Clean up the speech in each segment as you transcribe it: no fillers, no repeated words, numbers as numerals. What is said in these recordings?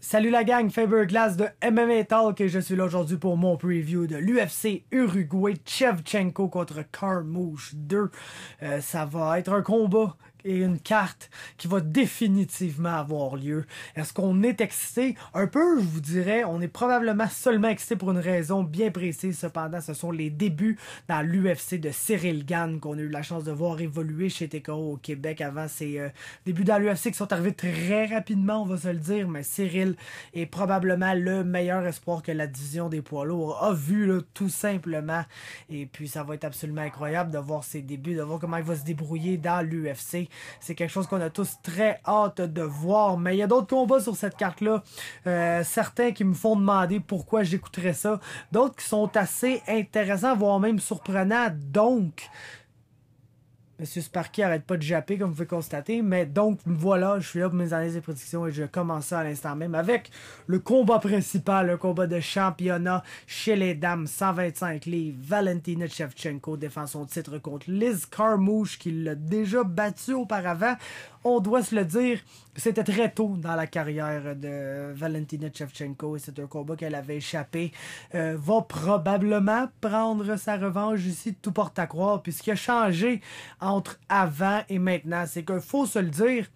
Salut la gang, Faberglass de MMA Talk et je suis là aujourd'hui pour mon preview de l'UFC Uruguay Shevchenko contre Carmouche 2. Ça va être un combat et une carte qui va définitivement avoir lieu. Est-ce qu'on est excité? Un peu, je vous dirais, on est probablement seulement excité pour une raison bien précise. Cependant, ce sont les débuts dans l'UFC de Cyril Gane qu'on a eu la chance de voir évoluer chez TKO au Québec avant ses débuts dans l'UFC qui sont arrivés très rapidement, on va se le dire, mais Cyril est probablement le meilleur espoir que la division des poids lourds a vu, là, tout simplement. Et puis, ça va être absolument incroyable de voir ses débuts, de voir comment il va se débrouiller dans l'UFC. C'est quelque chose qu'on a tous très hâte de voir. Mais il y a d'autres combats sur cette carte-là. Certains qui me font demander pourquoi j'écouterais ça. D'autres qui sont assez intéressants, voire même surprenants. Donc, Monsieur Sparky arrête pas de japper, comme vous pouvez constater. Mais donc, voilà, je suis là pour mes analyses et prédictions et je commence ça à l'instant même avec le combat principal, le combat de championnat chez les dames, 125 livres. Valentina Shevchenko défend son titre contre Liz Carmouche, qui l'a déjà battu auparavant. On doit se le dire, c'était très tôt dans la carrière de Valentina Shevchenko et c'est un combat qu'elle avait échappé. Va probablement prendre sa revanche ici, tout porte à croire. Puis ce qui a changé entre avant et maintenant, c'est qu'il faut se le dire,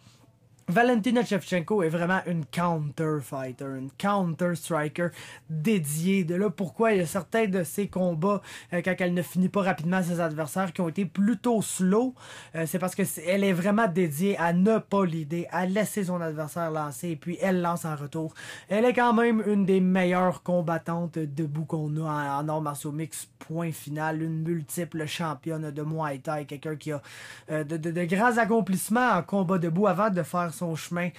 Valentina Shevchenko est vraiment une counter-fighter, une counter-striker dédiée. De là pourquoi il y a certains de ses combats, quand elle ne finit pas rapidement ses adversaires, qui ont été plutôt slow. C'est parce qu'elle est vraiment dédiée à ne pas l'aider, à laisser son adversaire lancer, et puis elle lance en retour. Elle est quand même une des meilleures combattantes debout qu'on a en arts martiaux mix, point final. Une multiple championne de Muay Thai, quelqu'un qui a de grands accomplissements en combat debout avant de faire son chemin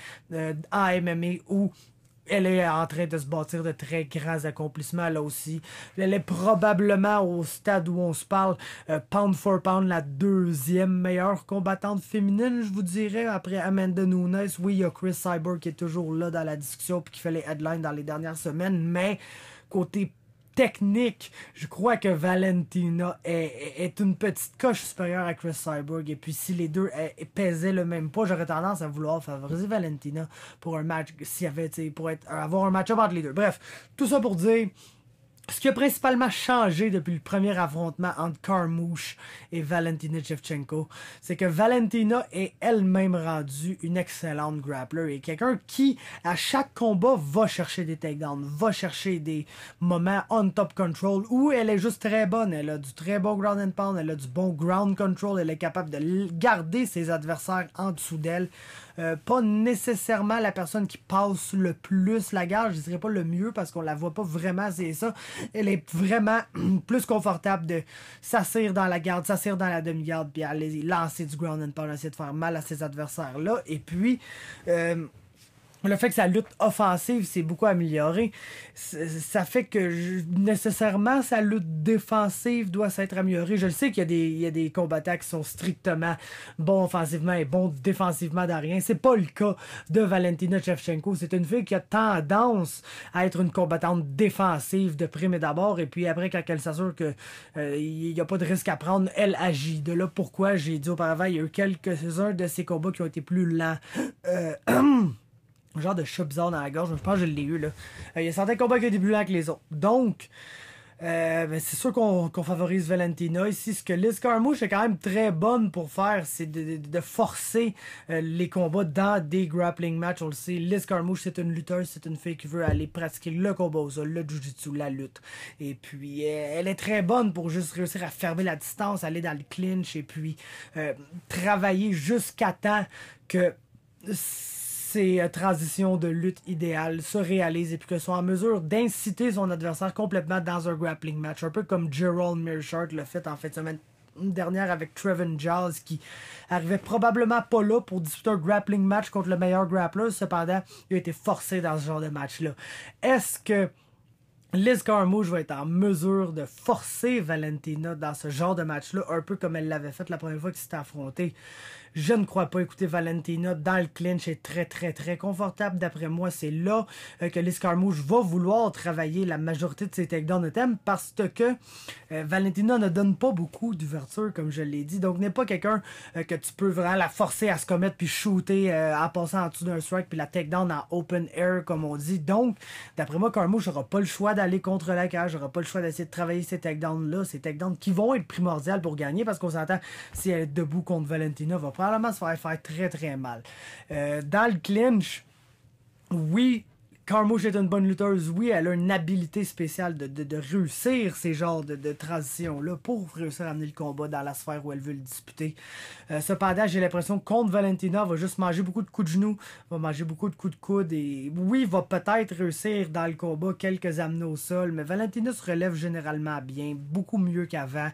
en MMA où elle est en train de se bâtir de très grands accomplissements là aussi. Elle est probablement au stade où on se parle pound for pound la deuxième meilleure combattante féminine, je vous dirais, après Amanda Nunes. Oui, il y a Chris Cyborg qui est toujours là dans la discussion puis qui fait les headlines dans les dernières semaines, mais côté technique, je crois que Valentina est une petite coche supérieure à Chris Cyborg. Et puis si les deux pesaient le même poids, j'aurais tendance à vouloir favoriser Valentina pour un match, s'il y avait, pour avoir un match-up entre les deux. Bref, tout ça pour dire, ce qui a principalement changé depuis le premier affrontement entre Carmouche et Valentina Shevchenko, c'est que Valentina est elle-même rendue une excellente grappler et quelqu'un qui, à chaque combat, va chercher des takedowns, va chercher des moments on-top control où elle est juste très bonne. Elle a du très bon ground and pound, elle a du bon ground control, elle est capable de garder ses adversaires en dessous d'elle. Pas nécessairement la personne qui passe le plus la garde, je dirais pas le mieux parce qu'on la voit pas vraiment, c'est ça. Elle est vraiment plus confortable de s'asseoir dans la garde, s'asseoir dans la demi-garde, puis aller lancer du ground and pound, essayer de faire mal à ses adversaires-là. Et puis, le fait que sa lutte offensive s'est beaucoup améliorée, ça fait que nécessairement sa lutte défensive doit s'être améliorée. Je le sais qu'il y a des combattants qui sont strictement bons offensivement et bons défensivement dans rien. C'est pas le cas de Valentina Shevchenko. C'est une fille qui a tendance à être une combattante défensive de prime et d'abord. Et puis après, quand elle s'assure que il n'y a pas de risque à prendre, elle agit. De là pourquoi j'ai dit auparavant, il y a eu quelques-uns de ces combats qui ont été plus lents. Un genre de chat bizarre dans la gorge, je pense que je l'ai eu là. Il y a certains combats qui ont été plus lents que les autres. Donc, c'est sûr qu'on favorise Valentina. Ici, ce que Liz Carmouche est quand même très bonne pour faire, c'est de forcer les combats dans des grappling matchs. On le sait, Liz Carmouche, c'est une lutteuse, c'est une fille qui veut aller pratiquer le combat au sol, le jujitsu, la lutte. Et puis, elle est très bonne pour juste réussir à fermer la distance, aller dans le clinch et puis travailler jusqu'à temps que ces transitions de lutte idéales se réalisent et puis qu'elle soit en mesure d'inciter son adversaire complètement dans un grappling match. Un peu comme Gerald Meerschaert l'a fait en fin de semaine dernière avec Trevin Giles qui arrivait probablement pas là pour disputer un grappling match contre le meilleur grappler. Cependant, il a été forcé dans ce genre de match-là. Est-ce que Liz Carmouche va être en mesure de forcer Valentina dans ce genre de match-là, un peu comme elle l'avait fait la première fois qu'ils s'étaient affrontés? Je ne crois pas. Écoutez, Valentina dans le clinch est très très très confortable. D'après moi, c'est là que Liz Carmouche va vouloir travailler la majorité de ses takedowns de thème parce que Valentina ne donne pas beaucoup d'ouverture, comme je l'ai dit. Donc, n'est pas quelqu'un que tu peux vraiment la forcer à se commettre puis shooter en passant en dessous d'un strike puis la takedown en open air, comme on dit. Donc, d'après moi, Carmouche n'aura pas le choix d'aller contre la cage, n'aura pas le choix d'essayer de travailler ces takedowns-là, ces takedowns qui vont être primordiales pour gagner parce qu'on s'entend, si elle est debout contre Valentina, va probablement se faire très très mal. Dans le clinch, oui, Carmouche est une bonne lutteuse. Oui, elle a une habilité spéciale de réussir ces genres de transitions-là pour réussir à amener le combat dans la sphère où elle veut le disputer. Cependant, j'ai l'impression que contre Valentina, elle va juste manger beaucoup de coups de genoux, va manger beaucoup de coups de coude et oui, va peut-être réussir dans le combat quelques amenés au sol, mais Valentina se relève généralement bien, beaucoup mieux qu'avant.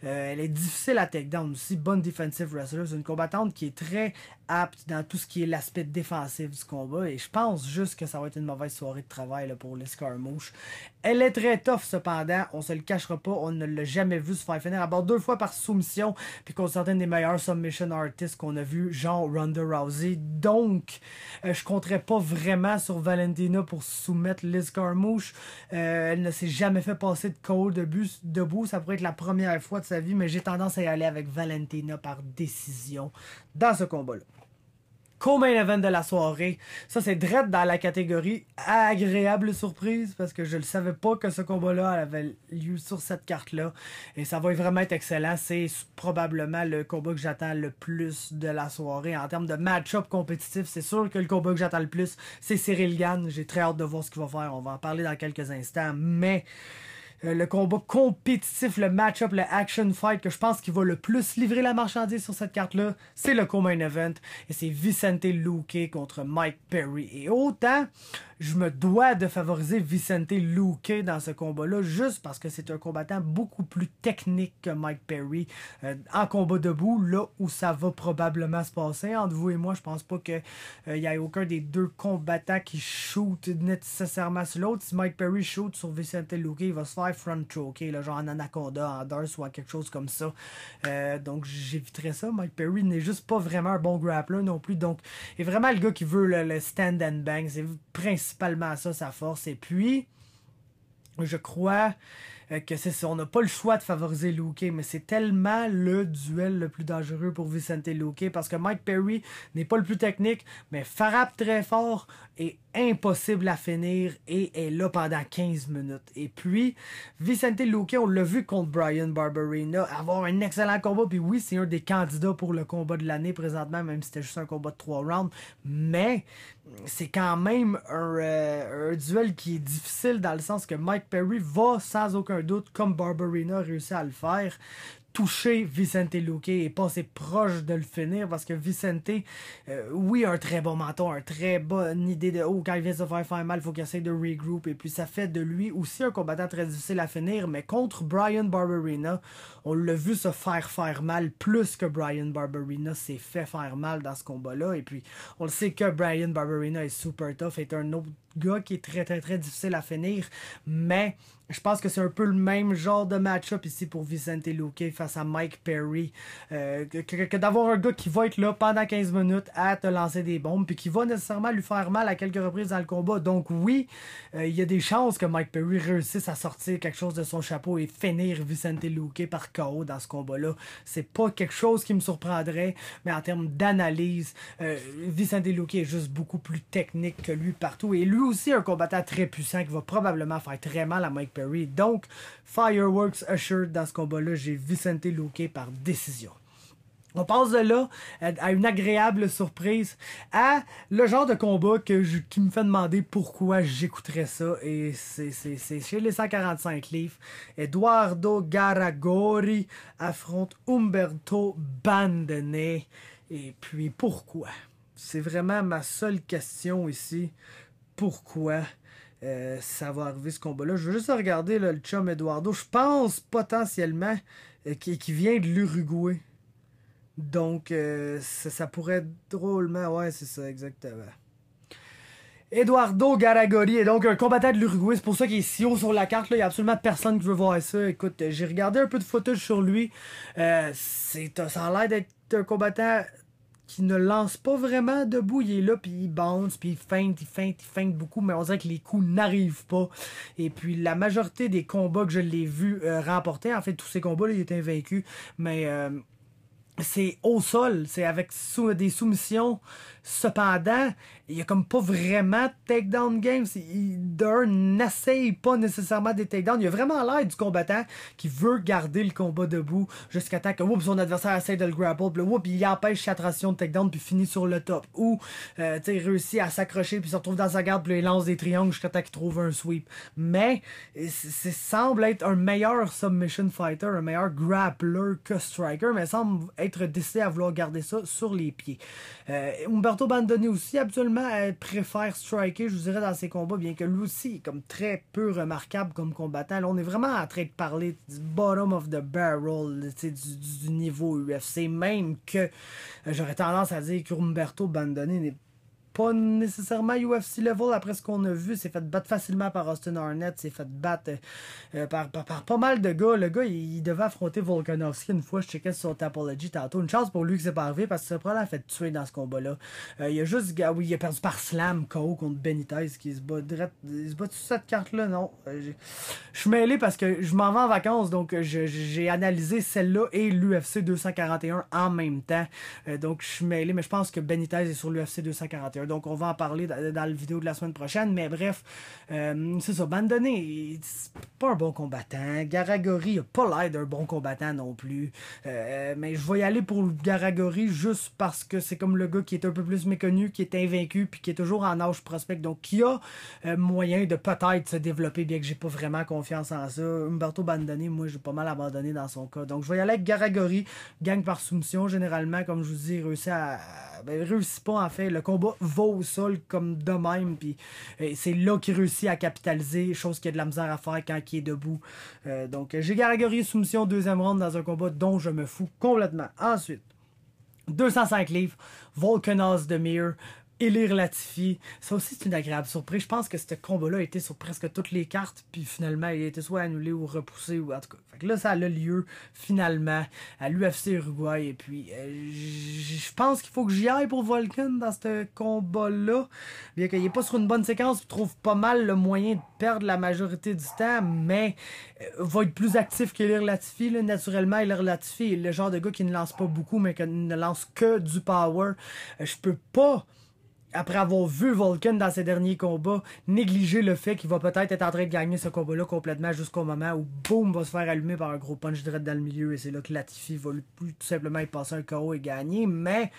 Elle est difficile à takedown aussi, bonne defensive wrestler, c'est une combattante qui est très apte dans tout ce qui est l'aspect défensif du combat et je pense juste que ça va être une mauvaise soirée de travail là, pour Liz Carmouche. Elle est très tough cependant, on se le cachera pas, on ne l'a jamais vu se faire finir à bord 2 fois par soumission puis contre certaines des meilleurs submission artists qu'on a vu, genre Ronda Rousey. Donc, je compterais pas vraiment sur Valentina pour soumettre Liz Carmouche. Elle ne s'est jamais fait passer de KO debout, ça pourrait être la première fois de sa vie, mais j'ai tendance à y aller avec Valentina par décision dans ce combat-là. Co-main event de la soirée. Ça, c'est direct dans la catégorie agréable surprise parce que je ne savais pas que ce combat-là avait lieu sur cette carte-là. Et ça va vraiment être excellent. C'est probablement le combat que j'attends le plus de la soirée. En termes de match-up compétitif, c'est sûr que le combat que j'attends le plus, c'est Cyril Gane. J'ai très hâte de voir ce qu'il va faire. On va en parler dans quelques instants. Mais le combat compétitif, le match-up, le action fight que je pense qu'il va le plus livrer la marchandise sur cette carte-là, c'est le co-main event. Et c'est Vicente Luque contre Mike Perry. Et autant, je me dois de favoriser Vicente Luque dans ce combat-là, juste parce que c'est un combattant beaucoup plus technique que Mike Perry. En combat debout, là où ça va probablement se passer, entre vous et moi, je pense pas qu'il y ait aucun des deux combattants qui shoot nécessairement sur l'autre. Si Mike Perry shoot sur Vicente Luque, il va se faire front choker, là, genre en anaconda, en Darce ou en quelque chose comme ça. Donc j'éviterais ça. Mike Perry n'est juste pas vraiment un bon grappler non plus. Donc, il est vraiment le gars qui veut le stand and bang. C'est principalement ça sa force. Et puis, je crois que c'est ça. On n'a pas le choix de favoriser Luque, mais c'est tellement le duel le plus dangereux pour Vicente Luque parce que Mike Perry n'est pas le plus technique, mais frappe très fort et impossible à finir et est là pendant 15 minutes. Et puis, Vicente Luque, on l'a vu contre Bryan Barberena, avoir un excellent combat. Puis oui, c'est un des candidats pour le combat de l'année présentement, même si c'était juste un combat de 3 rounds. Mais c'est quand même un duel qui est difficile dans le sens que Mike Perry va sans aucun doute, comme Barberena a réussi à le faire, toucher Vicente Luque et passer proche de le finir parce que Vicente, oui, a un très bon menton, une très bonne idée de quand il vient se faire mal, il faut qu'il essaie de regroup et puis ça fait de lui aussi un combattant très difficile à finir, mais contre Bryan Barberena, on l'a vu se faire mal plus que Bryan Barberena s'est fait faire mal dans ce combat-là et puis on le sait que Bryan Barberena est super tough, est un autre gars qui est très très très difficile à finir, mais je pense que c'est un peu le même genre de match-up ici pour Vicente Luque face à Mike Perry. Que d'avoir un gars qui va être là pendant 15 minutes à te lancer des bombes puis qui va nécessairement lui faire mal à quelques reprises dans le combat. Donc oui, il y a des chances que Mike Perry réussisse à sortir quelque chose de son chapeau et finir Vicente Luque par KO dans ce combat-là. C'est pas quelque chose qui me surprendrait, mais en termes d'analyse, Vicente Luque est juste beaucoup plus technique que lui partout. Et lui aussi un combattant très puissant qui va probablement faire très mal à Mike Perry. Donc, fireworks assured dans ce combat-là, j'ai Vicente Luque par décision. On passe de là à une agréable surprise à le genre de combat qui me fait demander pourquoi j'écouterais ça. Et c'est chez les 145 livres. Eduardo Garagori affronte Humberto Bandone. Et puis pourquoi? C'est vraiment ma seule question ici. Pourquoi ça va arriver ce combat-là? Je veux juste regarder là, le chum Eduardo. Je pense potentiellement qu'il vient de l'Uruguay. Donc, ça pourrait être drôlement... Ouais, c'est ça, exactement. Eduardo Garagori est donc un combattant de l'Uruguay. C'est pour ça qu'il est si haut sur la carte. Il n'y a absolument personne qui veut voir ça. Écoute, j'ai regardé un peu de footage sur lui. Ça a l'air d'être un combattant qui ne lance pas vraiment debout. Il est là, puis il bounce, puis il feinte beaucoup, mais on dirait que les coups n'arrivent pas. Et puis la majorité des combats que je l'ai vu remporter, en fait, tous ces combats-là, il était invaincu, mais c'est au sol, c'est avec des soumissions. Cependant, il y a comme pas vraiment de takedown game. D'un n'essaye pas nécessairement des takedowns. Il a vraiment l'air du combattant qui veut garder le combat debout jusqu'à temps que son adversaire essaie de le grapple. Puis il empêche chaque ration de takedown puis finit sur le top. Ou il réussit à s'accrocher puis se retrouve dans sa garde puis il lance des triangles jusqu'à temps qu'il trouve un sweep. Mais c'est semble être un meilleur submission fighter, un meilleur grappler que striker, mais il semble être décidé à vouloir garder ça sur les pieds. Humberto Bandoni aussi, absolument, préfère striker, je vous dirais, dans ses combats, bien que lui aussi est comme très peu remarquable comme combattant. Là, on est vraiment en train de parler du bottom of the barrel, du niveau UFC, même que j'aurais tendance à dire que Humberto Bandoni n'est pas nécessairement UFC level après ce qu'on a vu. C'est fait battre facilement par Austin Arnett, c'est fait battre par pas mal de gars. Le gars, il devait affronter Volkanovski une fois. Je checkais sur Tapology tantôt. Une chance pour lui que c'est pas arrivé parce que c'est probablement fait tuer dans ce combat-là. Il a juste, oui, il a perdu par slam KO contre Benitez qui se bat direct. Il se bat sur cette carte-là, non. Je suis mêlé parce que je m'en vais en vacances, donc j'ai analysé celle-là et l'UFC 241 en même temps. Donc je suis mêlé, mais je pense que Benitez est sur l'UFC 241. Donc on va en parler dans la vidéo de la semaine prochaine. Mais bref, c'est ça. Bandoni, c'est pas un bon combattant. Garagori a pas l'air d'un bon combattant non plus. Mais je vais y aller pour Garagori juste parce que c'est comme le gars qui est un peu plus méconnu, qui est invaincu, puis qui est toujours en âge prospect. Donc qui a moyen de peut-être se développer, bien que j'ai pas vraiment confiance en ça. Humberto Bandoni, moi j'ai pas mal abandonné dans son cas. Donc je vais y aller avec Garagori. Gagne par soumission généralement, comme je vous dis, réussit pas en fait. Le combat va au sol comme de même, puis c'est là qu'il réussit à capitaliser, chose qu'il a de la misère à faire quand il est debout. Donc j'ai Garagori soumission, deuxième round dans un combat dont je me fous complètement. Ensuite, 205 livres, Volkanovski, Ilir Latifi. Ça aussi, c'est une agréable surprise. Je pense que ce combat-là a été sur presque toutes les cartes, puis finalement, il a été soit annulé ou repoussé, ou en tout cas. Fait que là, ça a lieu, finalement, à l'UFC Uruguay. Et puis, je pense qu'il faut que j'y aille pour Volkan dans ce combat-là. Bien qu'il n'est pas sur une bonne séquence, je trouve pas mal le moyen de perdre la majorité du temps, mais va être plus actif qu'Ilir Latifi. Là, naturellement, Ilir Latifi est le genre de gars qui ne lance pas beaucoup, mais qui ne lance que du power. Je peux pas, après avoir vu Volkan dans ses derniers combats, négliger le fait qu'il va peut-être être en train de gagner ce combat-là complètement jusqu'au moment où, boum, va se faire allumer par un gros punch direct dans le milieu, et c'est là que Latifi va tout simplement y passer un KO et gagner. Mais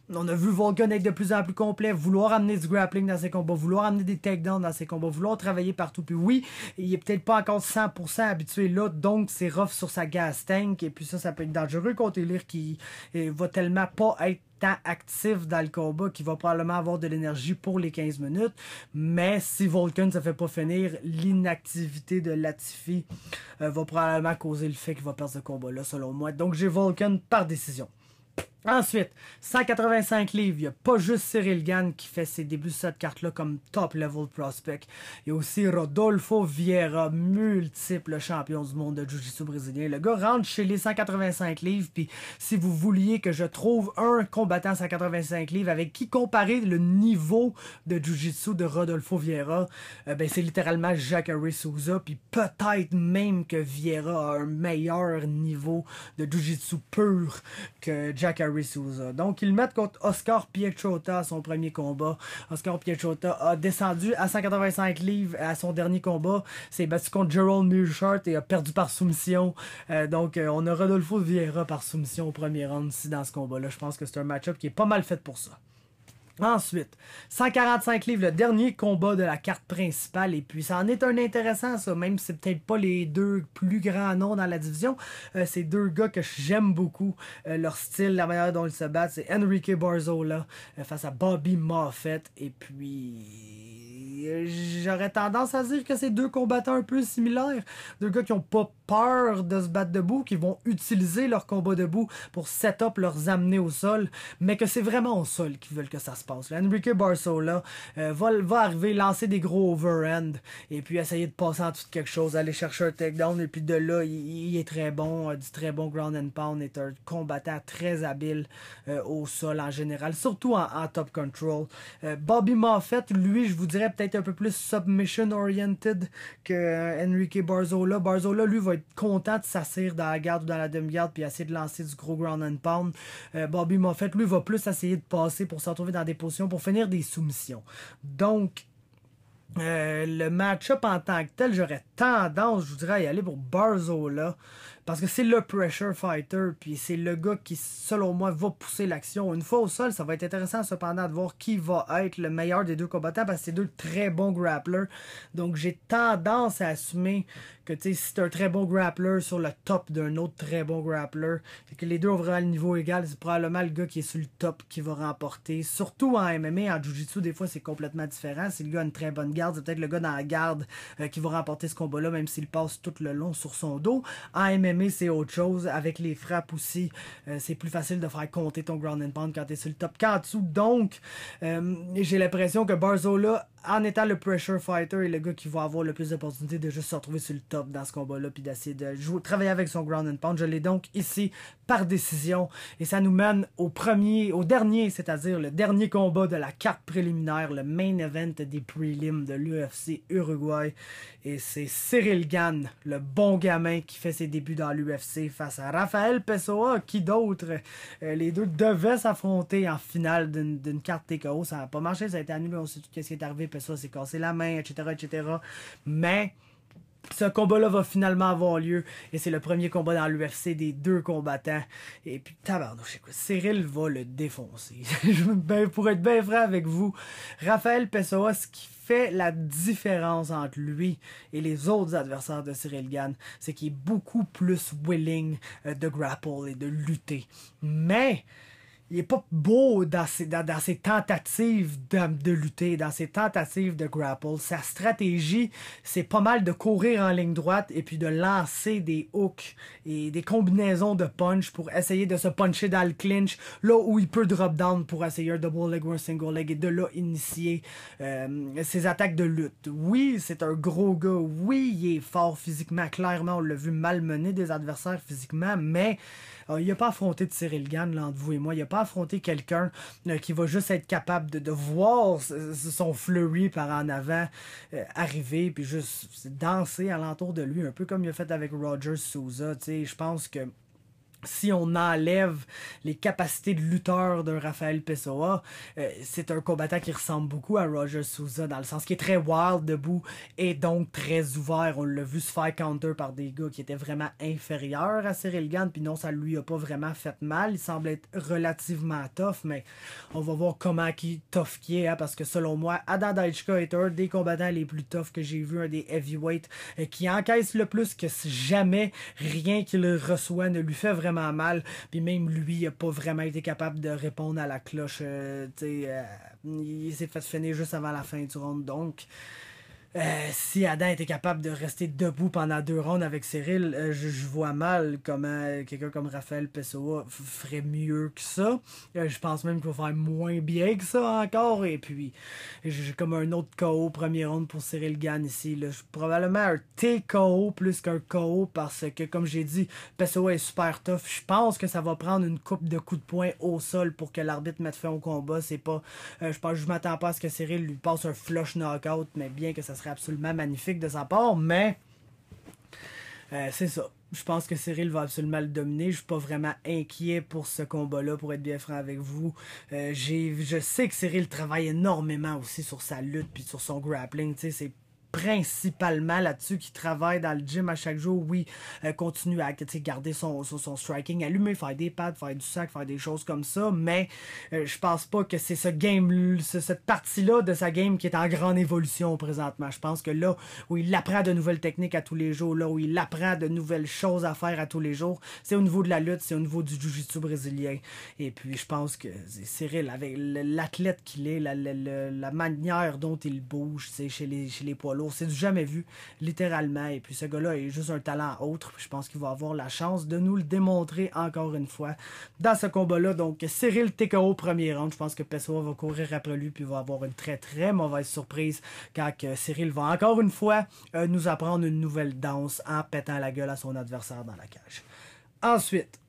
on a vu Volkan être de plus en plus complet, vouloir amener du grappling dans ses combats, vouloir amener des takedowns dans ses combats, vouloir travailler partout. Puis oui, il est peut-être pas encore 100% habitué là, donc c'est rough sur sa gas tank, et puis ça peut être dangereux contre Ilir qui va tellement pas être tant actif dans le combat qu'il va probablement avoir de l'énergie pour les 15 minutes. Mais si Volkan ne se fait pas finir, l'inactivité de Latifi va probablement causer le fait qu'il va perdre ce combat-là, selon moi. Donc j'ai Volkan par décision. Ensuite, 185 livres, il n'y a pas juste Cyril Gane qui fait ses débuts sur cette carte-là comme top level prospect. Il y a aussi Rodolfo Vieira, multiple champion du monde de Jiu-Jitsu brésilien. Le gars rentre chez les 185 livres, puis si vous vouliez que je trouve un combattant 185 livres avec qui comparer le niveau de Jiu-Jitsu de Rodolfo Vieira, c'est littéralement Jacare Souza, puis peut-être même que Vieira a un meilleur niveau de Jiu-Jitsu pur que Jacare Souza. Donc, ils le mettent contre Oscar Piechota à son premier combat. Oscar Piechota a descendu à 185 livres à son dernier combat. C'est battu contre Gerald Meerschaert et a perdu par soumission. Donc, on a Rodolfo Vieira par soumission au premier round ici dans ce combat-là. Je pense que c'est un match-up qui est pas mal fait pour ça. Ensuite, 145 livres, le dernier combat de la carte principale, et puis ça en est un intéressant ça, même si c'est peut-être pas les deux plus grands noms dans la division. C'est deux gars que j'aime beaucoup, leur style, la manière dont ils se battent. C'est Enrique Barzola face à Bobby Moffett, et puis j'aurais tendance à dire que c'est deux combattants un peu similaires. Deux gars qui ont pas peur de se battre debout, qui vont utiliser leur combat debout pour set up, leur amener au sol, mais que c'est vraiment au sol qu'ils veulent que ça se passe. Là, Enrique Barzola va arriver, lancer des gros overhand, et puis essayer de passer en dessous de quelque chose, aller chercher un takedown, et puis de là, il est très bon, du très bon ground and pound, est un combattant très habile au sol en général, surtout en top control. Bobby Moffett, lui, je vous dirais peut-être un peu plus submission oriented que Enrique Barzola. Barzola, lui, va être content de s'asseoir dans la garde ou dans la demi-garde puis essayer de lancer du gros ground and pound. Bobby Moffett, lui, va plus essayer de passer pour se retrouver dans des positions pour finir des soumissions. Donc, le match-up en tant que tel, j'aurais tendance, je vous dirais, à y aller pour Barzola. Parce que c'est le pressure fighter, puis c'est le gars qui, selon moi, va pousser l'action. Une fois au sol, ça va être intéressant cependant de voir qui va être le meilleur des deux combattants, parce que c'est deux très bons grapplers. Donc j'ai tendance à assumer que si c'est un très bon grappler sur le top d'un autre très bon grappler, fait que les deux ont vraiment le niveau égal, c'est probablement le gars qui est sur le top qui va remporter. Surtout en MMA, en Jiu-Jitsu, des fois c'est complètement différent. Si le gars a une très bonne garde, c'est peut-être le gars dans la garde qui va remporter ce combat-là, même s'il passe tout le long sur son dos. En MMA, c'est autre chose. Avec les frappes aussi, c'est plus facile de faire compter ton ground and pound quand t'es sur le top qu'en dessous. Donc, j'ai l'impression que Barzola, en étant le pressure fighter, est le gars qui va avoir le plus d'opportunités de juste se retrouver sur le top dans ce combat-là, puis d'essayer de travailler avec son ground and pound. Je l'ai donc ici par décision. Et ça nous mène au dernier, c'est-à-dire le dernier combat de la carte préliminaire, le main event des prelims de l'UFC Uruguay. Et c'est Ciryl Gane, le bon gamin qui fait ses débuts dans l'UFC face à Rafael Pessoa. Qui d'autre? Les deux devaient s'affronter en finale d'une carte TKO. Ça n'a pas marché, ça a été annulé. On sait tout ce qui est arrivé. Pessoa s'est cassé la main, etc., etc. Mais ce combat-là va finalement avoir lieu. Et c'est le premier combat dans l'UFC des deux combattants. Et puis, tabarnouche, écoute, Ciryl va le défoncer. Pour être bien franc avec vous, Rafael Pessoa, ce qui fait la différence entre lui et les autres adversaires de Ciryl Gane, c'est qu'il est beaucoup plus willing de grapple et de lutter. Mais il est pas beau dans ses tentatives de lutter, dans ses tentatives de grapple. Sa stratégie, c'est pas mal de courir en ligne droite et puis de lancer des hooks et des combinaisons de punch pour essayer de se puncher dans le clinch, là où il peut drop down pour essayer un double leg ou un single leg et de là initier ses attaques de lutte. Oui, c'est un gros gars. Oui, il est fort physiquement. Clairement, on l'a vu malmener des adversaires physiquement, mais il n'a pas affronté de Ciryl Gane, là, entre vous et moi. Il n'a pas affronté quelqu'un qui va juste être capable de voir son flurry par en avant arriver, puis juste danser alentour de lui, un peu comme il a fait avec Roger Souza. Je pense que si on enlève les capacités de lutteur d'un Rafael Pessoa, c'est un combattant qui ressemble beaucoup à Roger Souza, dans le sens qu'il est très wild debout et donc très ouvert. On l'a vu se faire counter par des gars qui étaient vraiment inférieurs à Ciryl Gane, puis non, ça lui a pas vraiment fait mal. Il semble être relativement tough, mais on va voir comment tough qui est, hein, parce que selon moi, Adam Daichka est un des combattants les plus tough que j'ai vu, un des heavyweights qui encaisse le plus, que jamais rien qu'il reçoit ne lui fait vraiment mal, puis même lui il a pas vraiment été capable de répondre à la cloche, il s'est fait finir juste avant la fin du round. Donc si Adam était capable de rester debout pendant 2 rounds avec Ciryl, je vois mal comment quelqu'un comme Rafael Pessoa ferait mieux que ça. Je pense même qu'il va faire moins bien que ça encore. Et puis, j'ai comme un autre KO premier round pour Ciryl Gane ici. Là. Probablement un TKO plus qu'un KO parce que, comme j'ai dit, Pessoa est super tough. Je pense que ça va prendre une coupe de coups de poing au sol pour que l'arbitre mette fin au combat. C'est pas, je m'attends pas à ce que Ciryl lui passe un flush knockout, mais bien que ça serait absolument magnifique de sa part, mais c'est ça. Je pense que Ciryl va absolument le dominer. Je suis pas vraiment inquiet pour ce combat-là, pour être bien franc avec vous. Je sais que Ciryl travaille énormément aussi sur sa lutte puis sur son grappling. C'est principalement là-dessus, qui travaille dans le gym à chaque jour. Oui, continue à garder son striking allumé, faire des pads, faire du sac, faire des choses comme ça, mais je pense pas que c'est cette partie-là de sa game qui est en grande évolution présentement. Je pense que là où il apprend de nouvelles techniques à tous les jours, là où il apprend de nouvelles choses à faire à tous les jours, c'est au niveau de la lutte, c'est au niveau du jiu-jitsu brésilien. Et puis je pense que Cyril, avec l'athlète qu'il est, la manière dont il bouge chez les poids lourds, c'est du jamais vu, littéralement. Et puis ce gars-là est juste un talent autre. Je pense qu'il va avoir la chance de nous le démontrer encore une fois dans ce combat-là. Donc Cyril TKO premier round. Je pense que Pessoa va courir après lui puis va avoir une très très mauvaise surprise quand Cyril va encore une fois nous apprendre une nouvelle danse en pétant la gueule à son adversaire dans la cage. Ensuite,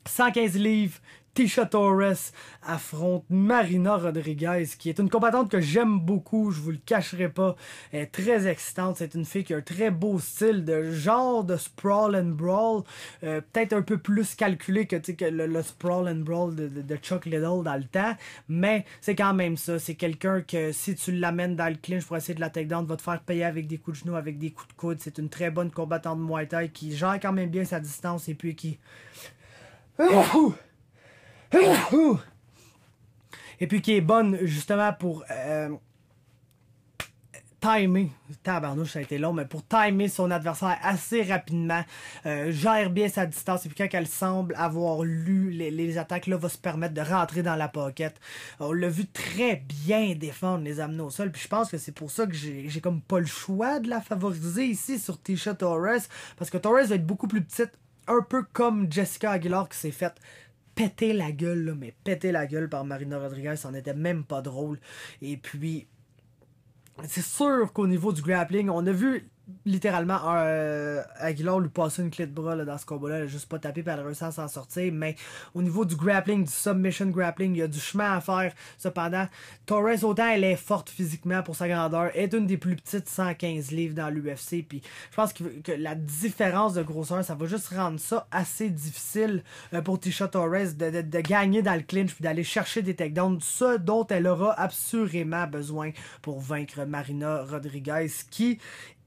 115 livres, Tisha Torres affronte Marina Rodriguez, qui est une combattante que j'aime beaucoup, je vous le cacherai pas. Elle est très excitante, c'est une fille qui a un très beau style de genre de sprawl and brawl, peut-être un peu plus calculé que le sprawl and brawl de Chuck Liddell dans le temps, mais c'est quand même ça, c'est quelqu'un que si tu l'amènes dans le clinch pour essayer de la takedown, va te faire payer avec des coups de genoux, avec des coups de coude. C'est une très bonne combattante de Muay Thai qui gère quand même bien sa distance et puis qui... Et puis qui est bonne justement pour timer, tabarnouche ça a été long, mais pour timer son adversaire assez rapidement, gère bien sa distance, et puis quand elle semble avoir lu les attaques, là, va se permettre de rentrer dans la pocket. On l'a vu très bien défendre les amener au sol, puis je pense que c'est pour ça que j'ai comme pas le choix de la favoriser ici sur Tisha Torres, parce que Torres va être beaucoup plus petite, un peu comme Jessica Aguilar qui s'est faite péter la gueule, là, mais péter la gueule par Marina Rodriguez, ça n'était même pas drôle. Et puis, c'est sûr qu'au niveau du grappling, on a vu littéralement Aguilar lui passer une clé de bras là, dans ce combat-là. Elle a juste pas tapé, puis elle a réussi à s'en sortir. Mais au niveau du grappling, du submission grappling, il y a du chemin à faire. Cependant, Torres, autant elle est forte physiquement pour sa grandeur, est une des plus petites 115 livres dans l'UFC. Puis je pense que la différence de grosseur, ça va juste rendre ça assez difficile pour Tisha Torres de gagner dans le clinch puis d'aller chercher des takedowns, ce dont elle aura absolument besoin pour vaincre Marina Rodriguez, qui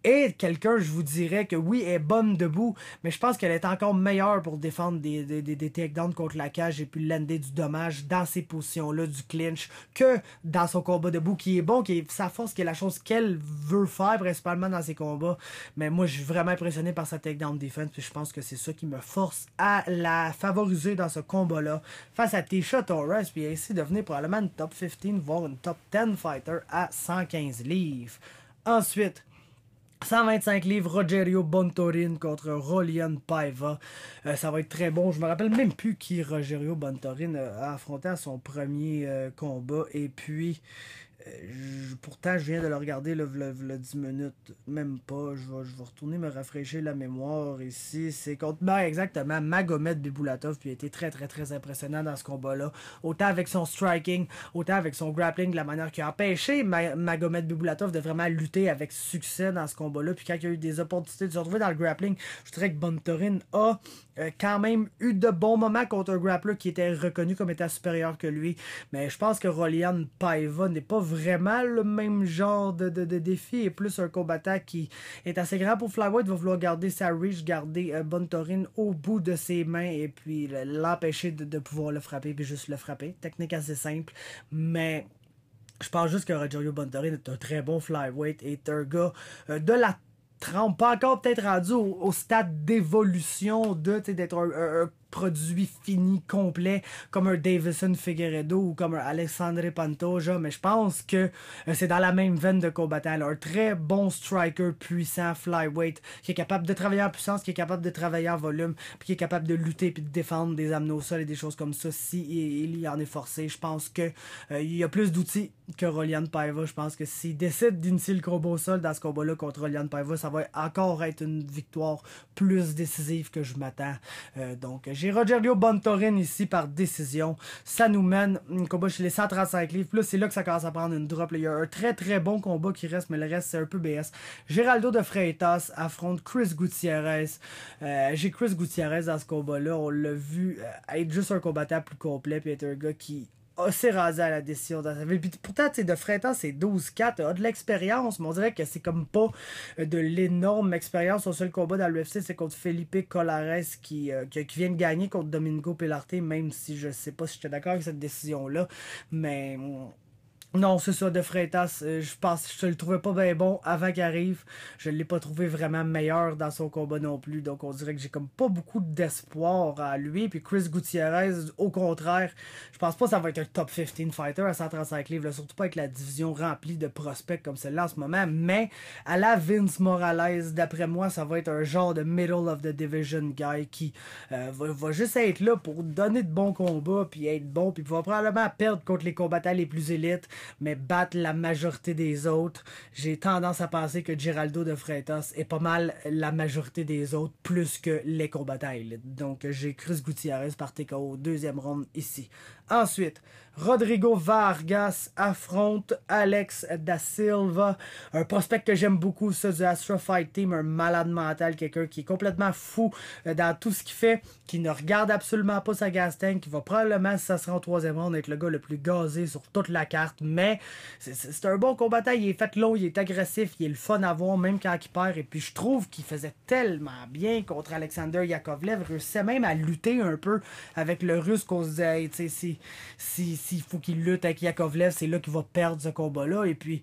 est quelqu'un, je vous dirais que oui, elle est bonne debout, mais je pense qu'elle est encore meilleure pour défendre des takedowns contre la cage et puis lander du dommage dans ces positions-là du clinch que dans son combat debout, qui est bon, qui est sa force, qui est la chose qu'elle veut faire principalement dans ses combats. Mais moi, je suis vraiment impressionné par sa takedown defense, puis je pense que c'est ça qui me force à la favoriser dans ce combat-là face à Tisha Torres, puis ainsi devenir probablement une top 15, voire une top 10 fighter à 115 livres. Ensuite, 125 livres, Rogerio Bontorin contre Rolian Paiva. Ça va être très bon. Je me rappelle même plus qui Rogerio Bontorin a affronté à son premier combat. Et puis, pourtant, je viens de le regarder le 10 minutes. Même pas. Je vais retourner me rafraîchir la mémoire ici. C'est contre, exactement, Magomed Bibulatov. Puis il a été très, très, très impressionnant dans ce combat-là. Autant avec son striking, autant avec son grappling, de la manière qui a empêché Magomed Bibulatov de vraiment lutter avec succès dans ce combat-là. Puis quand il y a eu des opportunités de se retrouver dans le grappling, je dirais que Bontorin a quand même eu de bons moments contre un grappler qui était reconnu comme étant supérieur que lui. Mais je pense que Rolian Paiva n'est pas vraiment le même genre de défi, et plus un combattant qui est assez grand pour flyweight, va vouloir garder sa reach, garder Bontorin au bout de ses mains et puis l'empêcher de pouvoir le frapper, puis juste le frapper. Technique assez simple, mais je pense juste que Rogerio Bontorin est un très bon flyweight, est un gars de la trempe, pas encore peut-être rendu au stade d'évolution d'être un produit fini, complet, comme un Davison Figueiredo ou comme un Alexandre Pantoja, mais je pense que c'est dans la même veine de combattant. Là. Un très bon striker puissant, flyweight, qui est capable de travailler en puissance, qui est capable de travailler en volume, puis qui est capable de lutter puis de défendre des amener au sol et des choses comme ça si il y en est forcé. Je pense que il y a plus d'outils que Rolian Paiva. Je pense que s'il décide d'initier le combat au sol dans ce combat-là contre Rolian Paiva, ça va encore être une victoire plus décisive que je m'attends. Donc, j'ai Rogerio Bontorin ici par décision. Ça nous mène un combat chez les 135 livres. Puis là, c'est là que ça commence à prendre une drop. Là, il y a un très très bon combat qui reste, mais le reste, c'est un peu BS. Geraldo de Freitas affronte Chris Gutiérrez. J'ai Chris Gutiérrez dans ce combat-là. On l'a vu être juste un combattant plus complet, puis être un gars qui assez rasé à la décision dans sa vie. Puis pourtant, tu sais, de Freitas, c'est 12-4, a de l'expérience, mais on dirait que c'est comme pas de l'énorme expérience. Son seul combat dans l'UFC, c'est contre Felipe Colares qui vient de gagner contre Domingo Pilarte, même si je sais pas si j'étais d'accord avec cette décision-là. Mais non, c'est ça, de Freitas, je pense je le trouvais pas bien bon avant qu'il arrive. Je l'ai pas trouvé vraiment meilleur dans son combat non plus. Donc on dirait que j'ai comme pas beaucoup d'espoir à lui. Puis Chris Gutiérrez, au contraire, je pense pas que ça va être un top 15 fighter à 135 livres, là, surtout pas avec la division remplie de prospects comme celle-là en ce moment. Mais à la Vince Morales, d'après moi, ça va être un genre de middle of the division guy qui va juste être là pour donner de bons combats, puis être bon, puis va probablement perdre contre les combattants les plus élites, mais battre la majorité des autres. J'ai tendance à penser que Geraldo de Freitas est pas mal la majorité des autres, plus que les combattants élites. Donc j'ai Chris Gutiérrez par TKO, deuxième round ici. Ensuite, Rodrigo Vargas affronte Alex da Silva, un prospect que j'aime beaucoup, ça, du Astro Fight Team, un malade mental, quelqu'un qui est complètement fou dans tout ce qu'il fait, qui ne regarde absolument pas sa gas tank, qui va probablement, si ça sera en troisième round, être le gars le plus gazé sur toute la carte, mais c'est un bon combattant, il est fait long, il est agressif, il est le fun à voir, même quand il perd, et puis je trouve qu'il faisait tellement bien contre Alexander Yakovlev, réussissait même à lutter un peu avec le Russe, qu'on se disait, hey, tu sais, s'il faut qu'il lutte avec Yakovlev, c'est là qu'il va perdre ce combat-là. Et puis,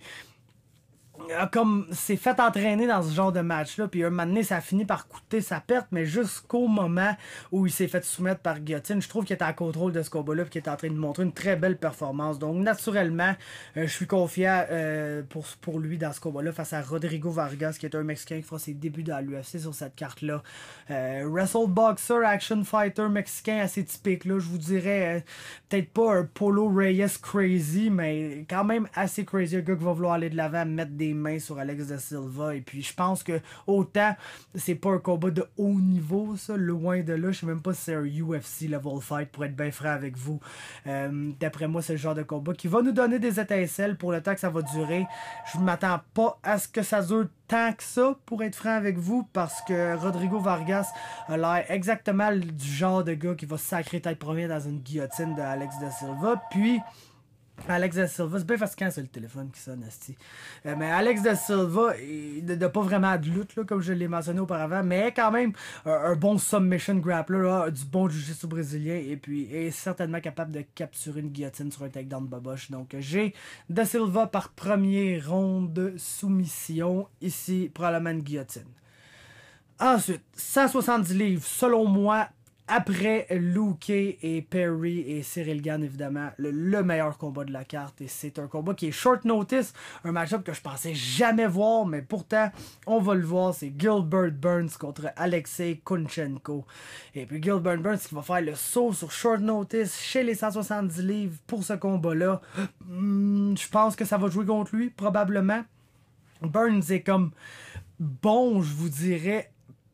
comme s'est fait entraîner dans ce genre de match-là, puis un moment donné, ça a fini par coûter sa perte, mais jusqu'au moment où il s'est fait soumettre par guillotine, je trouve qu'il était en contrôle de ce combat-là, puis qu'il était en train de montrer une très belle performance. Donc, naturellement, je suis confiant pour lui dans ce combat-là, face à Rodrigo Vargas, qui est un Mexicain qui fera ses débuts dans l'UFC sur cette carte-là. Wrestle Boxer, Action Fighter mexicain assez typique, là, je vous dirais, peut-être pas un Polo Reyes crazy, mais quand même assez crazy, un gars qui va vouloir aller de l'avant, mettre des mains sur Alex da Silva, et puis je pense que autant c'est pas un combat de haut niveau, ça, loin de là, je sais même pas si c'est un UFC level fight, pour être bien franc avec vous. D'après moi, c'est le genre de combat qui va nous donner des étincelles pour le temps que ça va durer. Je ne m'attends pas à ce que ça dure tant que ça, pour être franc avec vous, parce que Rodrigo Vargas a l'air exactement du genre de gars qui va sacrer tête première dans une guillotine de Alex da Silva, puis Alex da Silva, c'est bien fatigant, c'est le téléphone qui sonne, asti. Mais Alex da Silva n'a pas vraiment de lutte, là, comme je l'ai mentionné auparavant, mais quand même un bon submission grappler, là, du bon jiu-jitsu brésilien, et puis est certainement capable de capturer une guillotine sur un takedown boboche. Donc j'ai da Silva par premier round de soumission, ici, probablement une guillotine. Ensuite, 170 livres, selon moi, après Luke et Perry et Cyril Gane, évidemment, le meilleur combat de la carte. Et c'est un combat qui est short notice, un match-up que je pensais jamais voir, mais pourtant, on va le voir. C'est Gilbert Burns contre Alexei Kunchenko. Et puis Gilbert Burns qui va faire le saut sur short notice chez les 170 livres pour ce combat-là. Je pense que ça va jouer contre lui, probablement. Burns est comme bon, je vous dirais,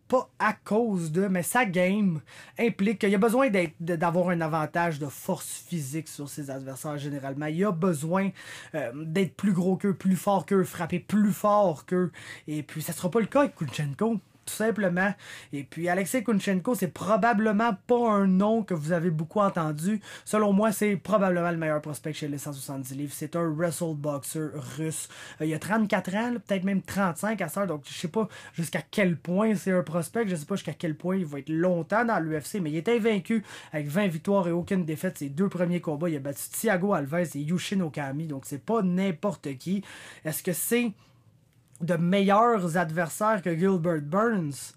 pas à cause de, mais sa game implique qu'il y a besoin d'avoir un avantage de force physique sur ses adversaires généralement. Il a besoin d'être plus gros qu'eux, plus fort qu'eux, frapper plus fort qu'eux. Et puis ça sera pas le cas avec Kunchenko, tout simplement. Et puis Alexei Kunchenko, c'est probablement pas un nom que vous avez beaucoup entendu. Selon moi, c'est probablement le meilleur prospect chez les 170 livres. C'est un wrestle boxer russe. Il a 34 ans, peut-être même 35 à ça. Donc je sais pas jusqu'à quel point c'est un prospect. Je sais pas jusqu'à quel point il va être longtemps dans l'UFC. Mais il est invaincu avec 20 victoires et aucune défaite. Ses deux premiers combats, il a battu Thiago Alves et Yushin Okami. Donc c'est pas n'importe qui. Est-ce que c'est de meilleurs adversaires que Gilbert Burns?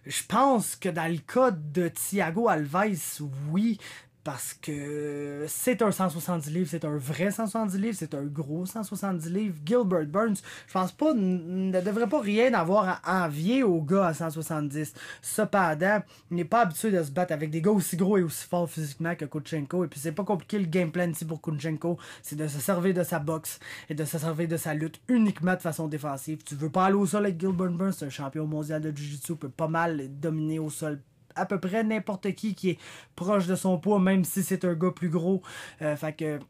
Je pense que dans le cas de Thiago Alves, oui, parce que c'est un 170 livres, c'est un vrai 170 livres, c'est un gros 170 livres. Gilbert Burns, je pense pas, ne devrait pas rien avoir à envier au gars à 170. Cependant, il n'est pas habitué de se battre avec des gars aussi gros et aussi forts physiquement que Kunchenko. Et puis c'est pas compliqué le game plan ici pour Kunchenko, c'est de se servir de sa boxe et de se servir de sa lutte uniquement de façon défensive. Tu veux pas aller au sol avec Gilbert Burns, c'est un champion mondial de Jiu-Jitsu, peut pas mal dominer au sol à peu près n'importe qui est proche de son poids, même si c'est un gars plus gros. Fait que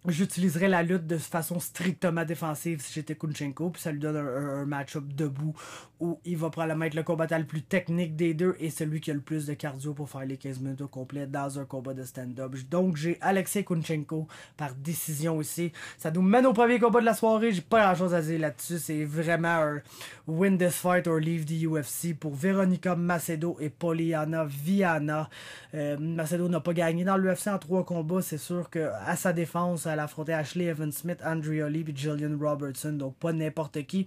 j'utiliserais la lutte de façon strictement défensive si j'étais Kunchenko, puis ça lui donne un match-up debout où il va probablement être le combattant le plus technique des deux et celui qui a le plus de cardio pour faire les 15 minutes au complet dans un combat de stand-up. Donc j'ai Alexei Kunchenko par décision ici. Ça nous mène au premier combat de la soirée, j'ai pas grand chose à dire là-dessus, c'est vraiment un win this fight or leave the UFC pour Veronica Macedo et Polyana Viana. Macedo n'a pas gagné dans l'UFC en 3 combats, c'est sûr qu'à sa défense, elle a affronté Ashley Evans-Smith, Andrea Lee et Jillian Robertson, donc pas n'importe qui.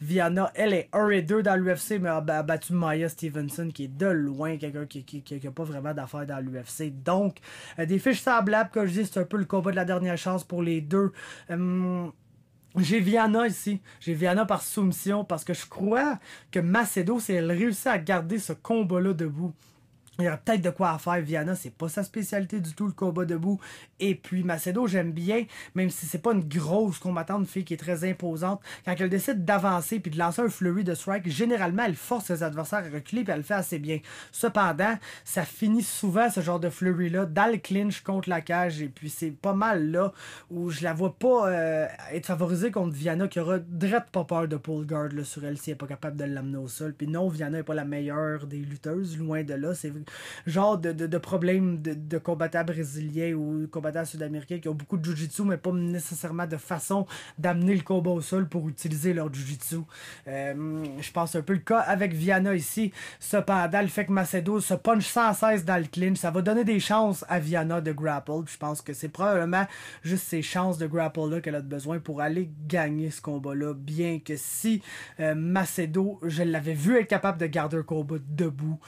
Viana, elle est 1-2 dans l'UFC, mais a battu Maya Stevenson, qui est de loin quelqu'un qui a pas vraiment d'affaires dans l'UFC. Donc, des fiches semblables, comme je dis, c'est un peu le combat de la dernière chance pour les deux. J'ai Viana ici. J'ai Viana par soumission parce que je crois que Macedo, si elle réussit à garder ce combat-là debout, il y aura peut-être de quoi à faire. Viana, c'est pas sa spécialité du tout, le combat debout. Et puis Macedo, j'aime bien, même si c'est pas une grosse combattante, une fille qui est très imposante. Quand elle décide d'avancer puis de lancer un flurry de strike, généralement, elle force ses adversaires à reculer puis elle le fait assez bien. Cependant, ça finit souvent, ce genre de flurry-là, dans le clinch contre la cage. Et puis c'est pas mal là où je la vois pas être favorisée contre Viana, qui aura direct pas peur de pull guard là, sur elle si elle est pas capable de l'amener au sol. Puis non, Viana est pas la meilleure des lutteuses, loin de là. C'est genre de problème de combattants brésiliens ou combattants sud-américains qui ont beaucoup de jiu-jitsu, mais pas nécessairement de façon d'amener le combat au sol pour utiliser leur jiu-jitsu. Je pense un peu le cas avec Viana ici. Cependant, le fait que Macedo se punch sans cesse dans le clinch, ça va donner des chances à Viana de grapple. Je pense que c'est probablement juste ces chances de grapple-là qu'elle a besoin pour aller gagner ce combat-là. Bien que si Macedo, je l'avais vu être capable de garder un combat debout,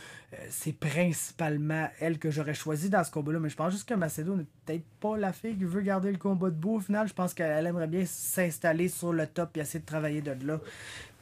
c'est principalement elle que j'aurais choisi dans ce combat-là. Mais je pense juste que Macedo n'est peut-être pas la fille qui veut garder le combat debout. Au final, je pense qu'elle aimerait bien s'installer sur le top et essayer de travailler de là.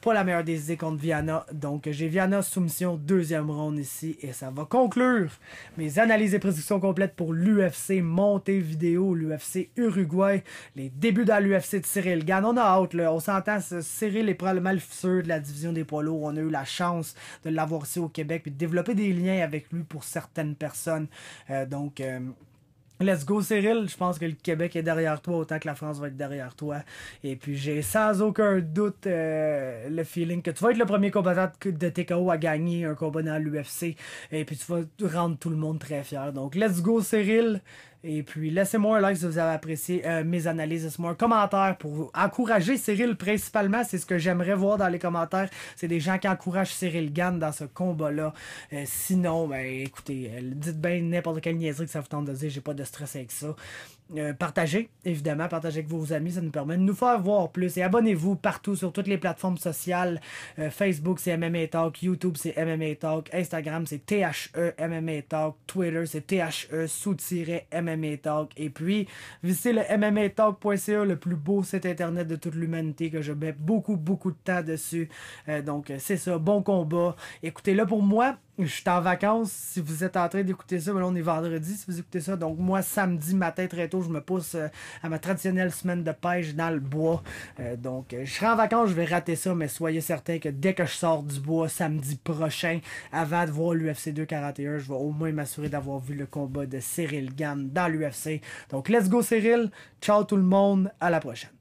Pas la meilleure des idées contre Viana. Donc, j'ai Viana soumission, 2e round ici. Et ça va conclure mes analyses et prédictions complètes pour l'UFC montée vidéo, l'UFC Uruguay. Les débuts dans l'UFC de Cyril Gane. On a hâte, là. On s'entend, Cyril est probablement le futur de la division des poids lourds. On a eu la chance de l'avoir ici au Québec et de développer des liens avec lui pour certaines personnes. Let's go Cyril, je pense que le Québec est derrière toi autant que la France va être derrière toi. Et puis j'ai sans aucun doute le feeling que tu vas être le premier combattant de TKO à gagner un combat dans l'UFC. Et puis tu vas rendre tout le monde très fier. Donc let's go Cyril. Et puis laissez-moi un like si vous avez apprécié mes analyses. Laissez-moi un commentaire pour encourager Cyril principalement. C'est ce que j'aimerais voir dans les commentaires. C'est des gens qui encouragent Cyril Gane dans ce combat-là. Sinon, ben écoutez, dites bien n'importe quelle niaiserie que ça vous tente de dire. J'ai pas de stress avec ça. Partagez, évidemment, partagez avec vos amis, ça nous permet de nous faire voir plus. Et abonnez-vous partout sur toutes les plateformes sociales. Facebook, c'est MMA Talk. YouTube, c'est MMA Talk. Instagram, c'est THE MMA Talk. Twitter, c'est THE_MMA Talk. Et puis, visitez le MMAtalk.ca, le plus beau site internet de toute l'humanité, que je mets beaucoup de temps dessus. Donc, c'est ça, bon combat. Écoutez, là, pour moi, je suis en vacances. Si vous êtes en train d'écouter ça, ben là, on est vendredi si vous écoutez ça. Donc moi, samedi matin très tôt, je me pousse à ma traditionnelle semaine de pêche dans le bois. Je serai en vacances, je vais rater ça, mais soyez certains que dès que je sors du bois samedi prochain, avant de voir l'UFC 241, je vais au moins m'assurer d'avoir vu le combat de Cyril Gane dans l'UFC. Donc let's go Cyril, ciao tout le monde, à la prochaine.